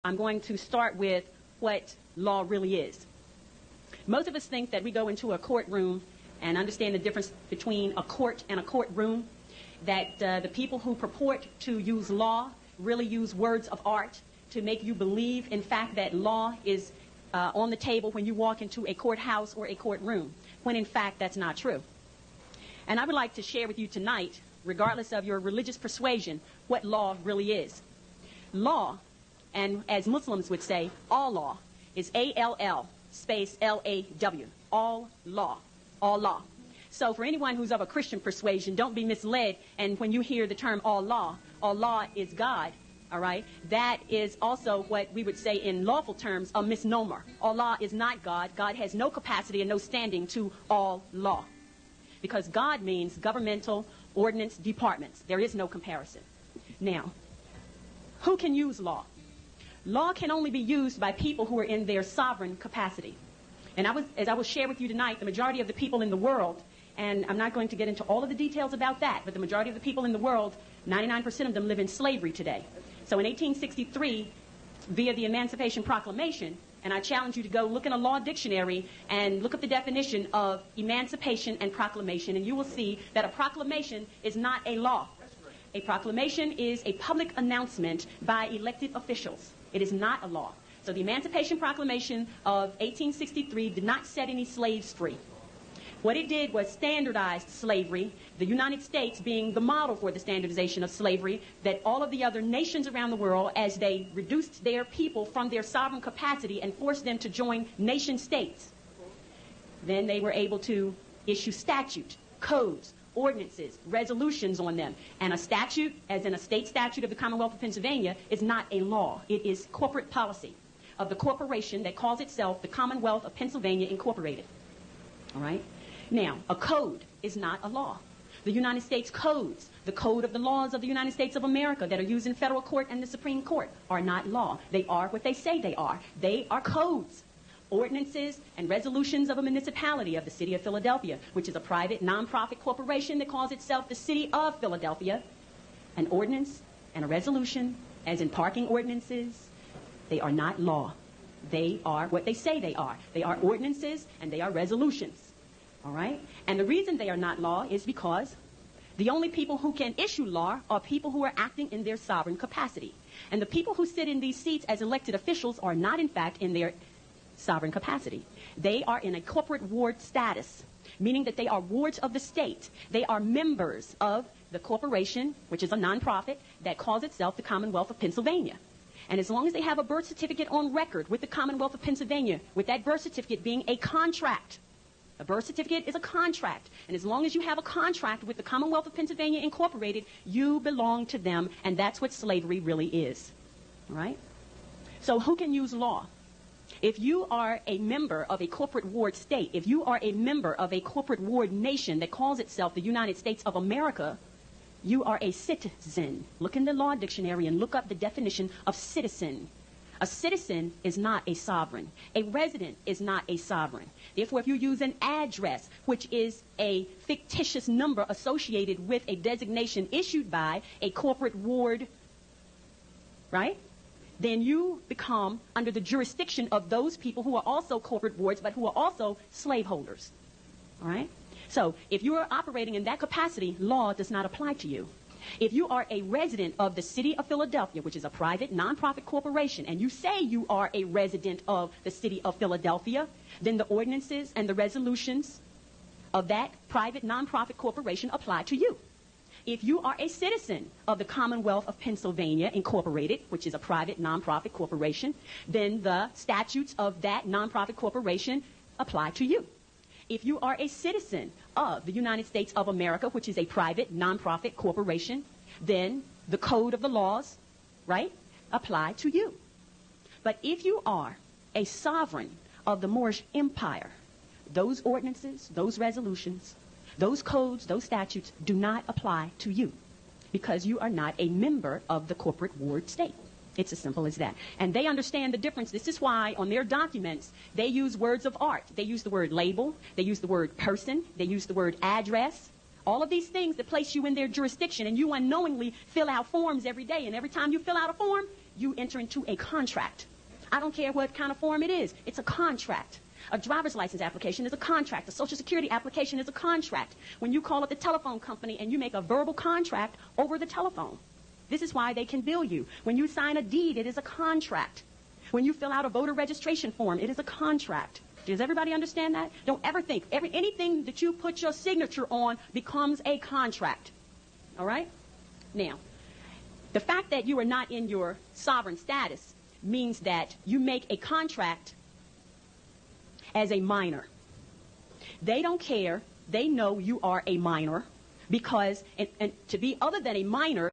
I'm going to start with what law really is. Most of us think that we go into a courtroom and understand the difference between a court and a courtroom, that the people who purport to use law really use words of art to make you believe, in fact, that law is on the table when you walk into a courthouse or a courtroom, when in fact that's not true. And I would like to share with you tonight, regardless of your religious persuasion, what law really is. Law, and as Muslims would say, all law, is A-L-L space L-A-W, all law, all law. So for anyone who's of a Christian persuasion, don't be misled, and when you hear the term all law is God, all right? That is also what we would say in lawful terms a misnomer. Allah is not God. God has no capacity and no standing to all law, because God means governmental ordinance departments. There is no comparison. Now, who can use law? Law can only be used by people who are in their sovereign capacity. And as I will share with you tonight, the majority of the people in the world, and I'm not going to get into all of the details about that, but the majority of the people in the world, 99% of them live in slavery today. So in 1863, via the Emancipation Proclamation, and I challenge you to go look in a law dictionary and look up the definition of emancipation and proclamation, and you will see that a proclamation is not a law. A proclamation is a public announcement by elected officials. It is not a law. So the Emancipation Proclamation of 1863 did not set any slaves free. What it did was standardized slavery, the United States being the model for the standardization of slavery, that all of the other nations around the world, as they reduced their people from their sovereign capacity and forced them to join nation states, then they were able to issue statute, codes, ordinances, resolutions on them. And a statute, as in a state statute of the Commonwealth of Pennsylvania, is not a law. It is corporate policy of the corporation that calls itself the Commonwealth of Pennsylvania Incorporated. All right? Now, a code is not a law. The United States codes, the code of the laws of the United States of America that are used in federal court and the Supreme Court, are not law. They are what they say they are. They are codes, ordinances, and resolutions of a municipality of the city of Philadelphia, which is a private, non-profit corporation that calls itself the city of Philadelphia. An ordinance and a resolution, as in parking ordinances, they are not law. They are what they say they are. They are ordinances and they are resolutions. All right? And the reason they are not law is because the only people who can issue law are people who are acting in their sovereign capacity. And the people who sit in these seats as elected officials are not, in fact, in their sovereign capacity. They are in a corporate ward status, meaning that they are wards of the state. They are members of the corporation, which is a nonprofit, that calls itself the Commonwealth of Pennsylvania. And as long as they have a birth certificate on record with the Commonwealth of Pennsylvania, with that birth certificate being a contract, a birth certificate is a contract, and as long as you have a contract with the Commonwealth of Pennsylvania Incorporated, you belong to them, and that's what slavery really is. All right? So who can use law? If you are a member of a corporate ward state, if you are a member of a corporate ward nation that calls itself the United States of America, you are a citizen. Look in the law dictionary and look up the definition of citizen. A citizen is not a sovereign. A resident is not a sovereign. Therefore, if you use an address, which is a fictitious number associated with a designation issued by a corporate ward, right, then you become under the jurisdiction of those people who are also corporate wards, but who are also slaveholders. All right? So if you are operating in that capacity, law does not apply to you. If you are a resident of the city of Philadelphia, which is a private, nonprofit corporation, and you say you are a resident of the city of Philadelphia, then the ordinances and the resolutions of that private, nonprofit corporation apply to you. If you are a citizen of the Commonwealth of Pennsylvania Incorporated, which is a private, nonprofit corporation, then the statutes of that nonprofit corporation apply to you. If you are a citizen of the United States of America, which is a private, nonprofit corporation, then the code of the laws, right, apply to you. But if you are a sovereign of the Moorish Empire, those ordinances, those resolutions, those codes, those statutes do not apply to you, because you are not a member of the corporate ward state. It's as simple as that. And they understand the difference. This is why on their documents, they use words of art. They use the word label. They use the word person. They use the word address. All of these things that place you in their jurisdiction, and you unknowingly fill out forms every day. And every time you fill out a form, you enter into a contract. I don't care what kind of form it is. It's a contract. A driver's license application is a contract. A Social Security application is a contract. When you call up the telephone company and you make a verbal contract over the telephone, this is why they can bill you. When you sign a deed, it is a contract. When you fill out a voter registration form, it is a contract. Does everybody understand that? Don't ever think anything that you put your signature on becomes a contract. All right? Now, the fact that you are not in your sovereign status means that you make a contract as a minor. They don't care. They know you are a minor because, and to be other than a minor,